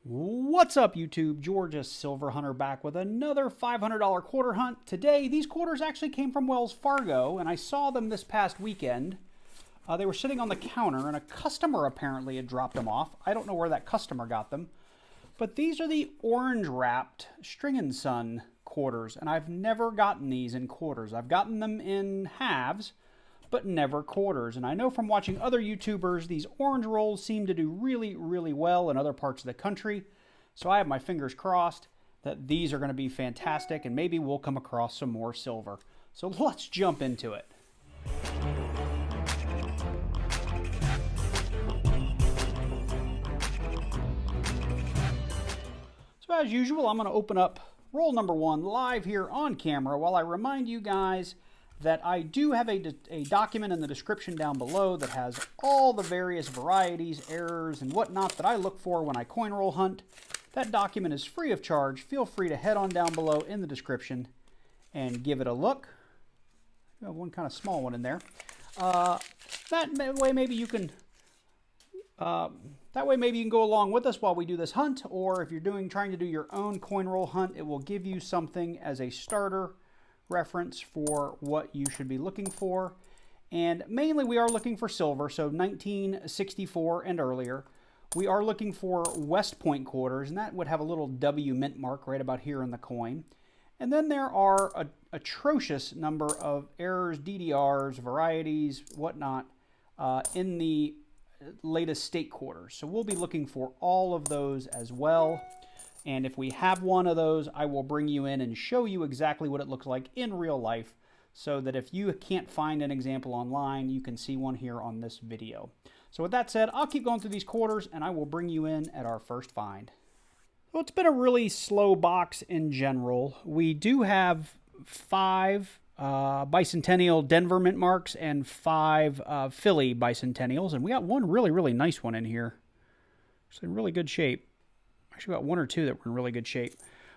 What's up, YouTube? Georgia Silver Hunter back with another $500 quarter hunt. Today, these quarters actually came from Wells Fargo, and I saw them this past weekend. They were sitting on the counter, and a customer apparently had dropped them off. I don't know where that customer got them. But these are the orange-wrapped String & Son quarters, and I've never gotten these in quarters. I've gotten them in halves, but never quarters. And I know from watching other YouTubers, these orange rolls seem to do really, really well in other parts of the country. So I have my fingers crossed that these are going to be fantastic, and maybe we'll come across some more silver. So let's jump into it. So as usual, I'm going to open up roll number one live here on camera while I remind you guys that I do have a document in the description down below that has all the various varieties, errors, and whatnot that I look for when I coin roll hunt. That document is free of charge. Feel free to head on down below in the description and give it a look. I have one kind of small one in there. That way maybe you can go along with us while we do this hunt, or if you're trying to do your own coin roll hunt, it will give you something as a starter reference for what you should be looking for. And mainly we are looking for silver, so 1964 and earlier. We are looking for West Point quarters, and that would have a little W mint mark right about here in the coin. And then there are an atrocious number of errors, DDRs, varieties, whatnot, in the latest state quarters. So we'll be looking for all of those as well. And if we have one of those, I will bring you in and show you exactly what it looks like in real life, so that if you can't find an example online, you can see one here on this video. So with that said, I'll keep going through these quarters, and I will bring you in at our first find. Well, it's been a really slow box in general. We do have 5 bicentennial Denver mint marks and 5 Philly bicentennials, and we got one really, really nice one in here. It's in really good shape. Actually got 1 or 2 that were in really good shape.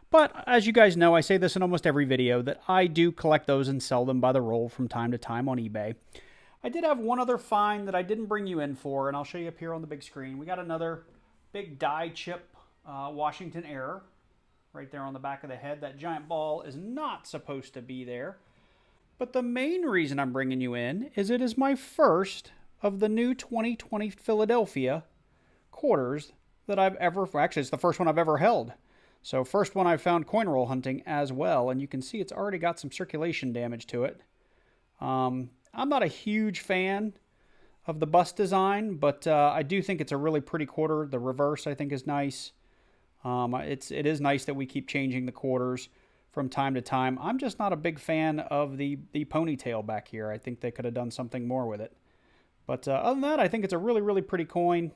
But as you guys know, I say this in almost every video, that I do collect those and sell them by the roll from time to time on eBay. I did have one other find that I didn't bring you in for, and I'll show you up here on the big screen. We got another big die chip Washington error right there on the back of the head. That giant ball is not supposed to be there. But the main reason I'm bringing you in is it is my first of the new 2020 Philadelphia quarters that I've ever, actually it's the first one I've ever held. So first one I've found coin roll hunting as well, and you can see it's already got some circulation damage to it. I'm not a huge fan of the bust design, but I do think it's a really pretty quarter. The reverse I think is nice. It is nice that we keep changing the quarters from time to time. I'm just not a big fan of the ponytail back here. I think they could have done something more with it. But other than that, I think it's a really, really pretty coin.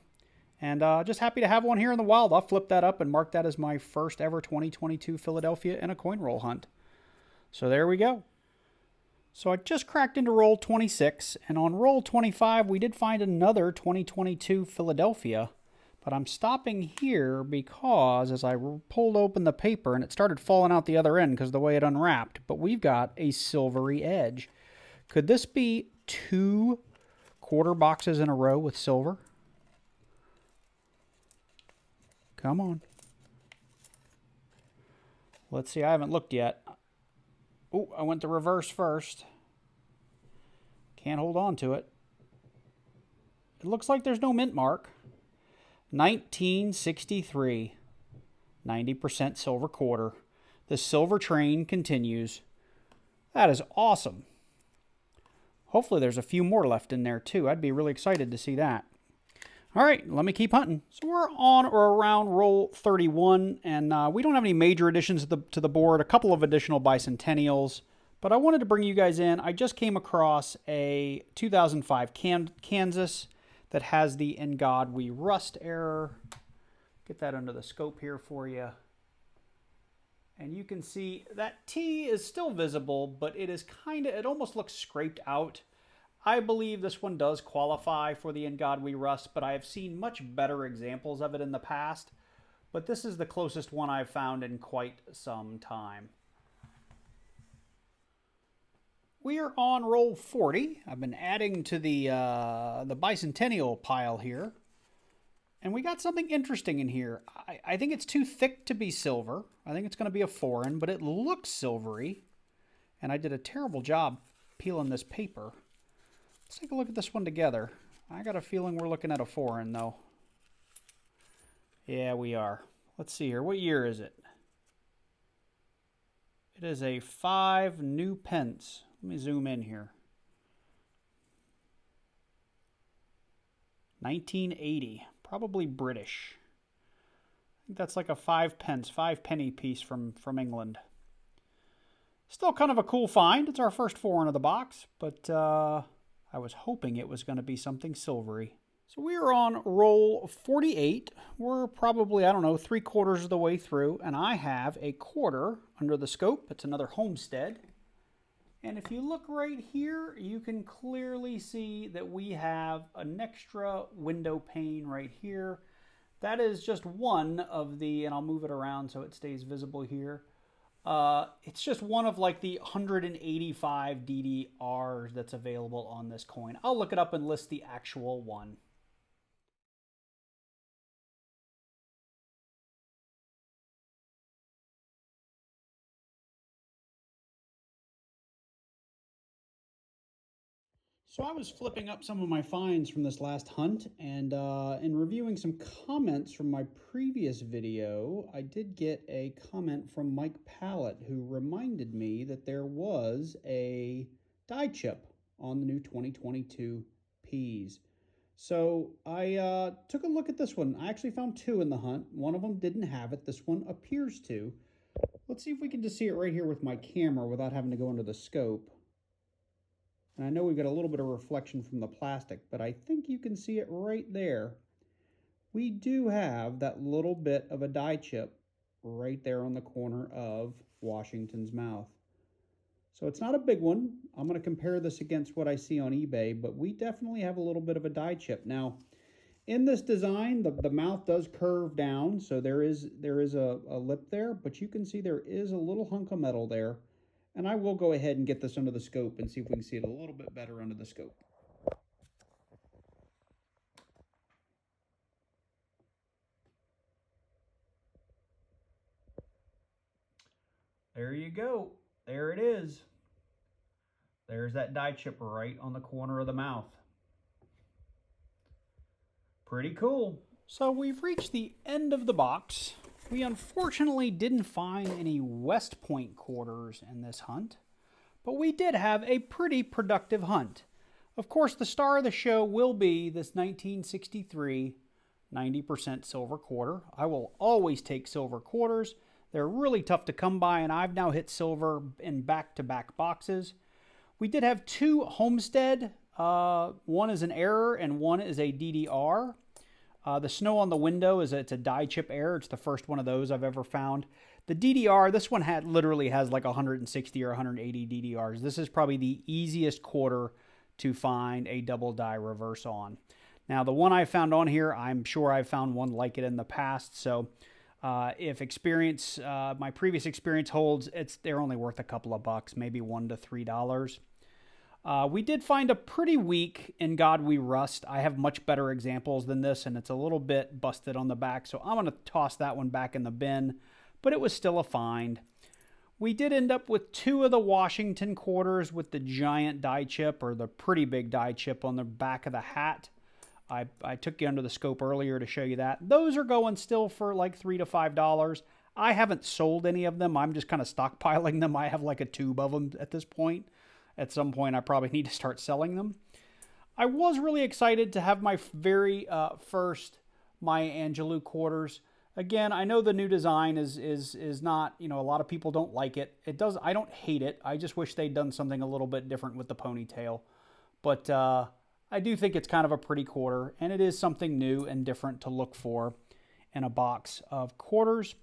And just happy to have one here in the wild. I'll flip that up and mark that as my first ever 2022 Philadelphia in a coin roll hunt. So there we go. So I just cracked into roll 26, and on roll 25 we did find another 2022 Philadelphia. But I'm stopping here because as I pulled open the paper and it started falling out the other end because of the way it unwrapped. But we've got a silvery edge. Could this be 2 quarter boxes in a row with silver? Come on. Let's see. I haven't looked yet. Oh, I went the reverse first. Can't hold on to it. It looks like there's no mint mark. 1963. 90% silver quarter. The silver train continues. That is awesome. Hopefully there's a few more left in there too. I'd be really excited to see that. All right, let me keep hunting. So we're on or around roll 31, and we don't have any major additions to the board, a couple of additional bicentennials, but I wanted to bring you guys in. I just came across a 2005 Kansas that has the In God We Rust error. Get that under the scope here for you. And you can see that T is still visible, but it is it almost looks scraped out. I believe this one does qualify for the In God We Rust, but I have seen much better examples of it in the past. But this is the closest one I've found in quite some time. We are on roll 40. I've been adding to the bicentennial pile here. And we got something interesting in here. I think it's too thick to be silver. I think it's going to be a foreign, but it looks silvery. And I did a terrible job peeling this paper. Let's take a look at this one together. I got a feeling we're looking at a foreign, though. Yeah, we are. Let's see here. What year is it? It is a 5 new pence. Let me zoom in here. 1980. Probably British. I think that's like a 5 pence, 5 penny piece from England. Still kind of a cool find. It's our first foreign of the box, but I was hoping it was going to be something silvery. So we are on roll 48. We're probably, I don't know, 3/4 of the way through, and I have a quarter under the scope. It's another Homestead. And if you look right here, you can clearly see that we have an extra window pane right here. That is just one of the, and I'll move it around so it stays visible here. It's just one of like the 185 DDRs that's available on this coin. I'll look it up and list the actual one. So I was flipping up some of my finds from this last hunt, and in reviewing some comments from my previous video, I did get a comment from Mike Pallett, who reminded me that there was a die chip on the new 2022 Ps. So I took a look at this one. I actually found 2 in the hunt. One of them didn't have it. This one appears to. Let's see if we can just see it right here with my camera without having to go into the scope. And I know we've got a little bit of reflection from the plastic, but I think you can see it right there. We do have that little bit of a die chip right there on the corner of Washington's mouth. So it's not a big one. I'm going to compare this against what I see on eBay, but we definitely have a little bit of a die chip. Now, in this design, the mouth does curve down, so there is a lip there, but you can see there is a little hunk of metal there. And I will go ahead and get this under the scope and see if we can see it a little bit better under the scope. There you go. There it is. There's that die chip right on the corner of the mouth. Pretty cool. So we've reached the end of the box. We unfortunately didn't find any West Point quarters in this hunt, but we did have a pretty productive hunt. Of course, the star of the show will be this 1963 90% silver quarter. I will always take silver quarters. They're really tough to come by, and I've now hit silver in back-to-back boxes. We did have 2 Homestead. One is an error and one is a DDR. The snow on the window it's a die chip error. It's the first one of those I've ever found. The DDR, this one literally has like 160 or 180 DDRs. This is probably the easiest quarter to find a double die reverse on. Now, the one I found on here, I'm sure I've found one like it in the past. So if my previous experience holds, they're only worth a couple of bucks, maybe $1 to $3. We did find a pretty weak In God We Rust. I have much better examples than this, and it's a little bit busted on the back, so I'm going to toss that one back in the bin, but it was still a find. We did end up with 2 of the Washington quarters with the giant die chip, or the pretty big die chip on the back of the hat. I took you under the scope earlier to show you that. Those are going still for like $3 to $5. I haven't sold any of them. I'm just kind of stockpiling them. I have like a tube of them at this point. At some point, I probably need to start selling them. I was really excited to have my very first Maya Angelou quarters. Again, I know the new design is not, a lot of people don't like it. I don't hate it. I just wish they'd done something a little bit different with the ponytail. But I do think it's kind of a pretty quarter, and it is something new and different to look for in a box of quarters.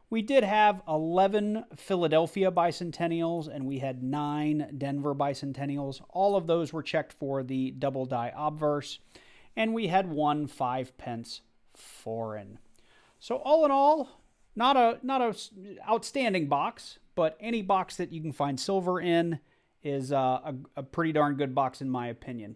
We did have 11 Philadelphia bicentennials, and we had 9 Denver bicentennials. All of those were checked for the double die obverse, and we had 1 5 pence foreign. So all in all, not a outstanding box, but any box that you can find silver in is a pretty darn good box in my opinion.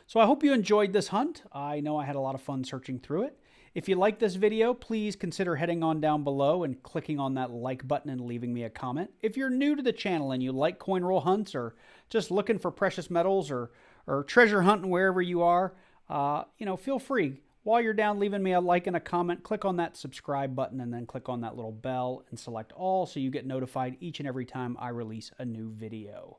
So I hope you enjoyed this hunt. I know I had a lot of fun searching through it. If you like this video, please consider heading on down below and clicking on that like button and leaving me a comment. If you're new to the channel and you like coin roll hunts or just looking for precious metals or treasure hunting wherever you are, feel free. While you're down leaving me a like and a comment, click on that subscribe button and then click on that little bell and select all so you get notified each and every time I release a new video.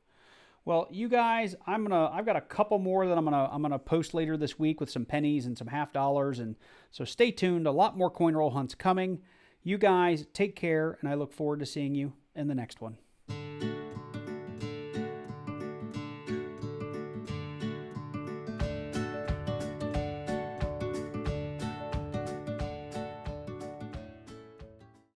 Well, you guys, I've got a couple more that I'm gonna post later this week with some pennies and some $50, and so stay tuned. A lot more coin roll hunts coming. You guys take care, and I look forward to seeing you in the next one.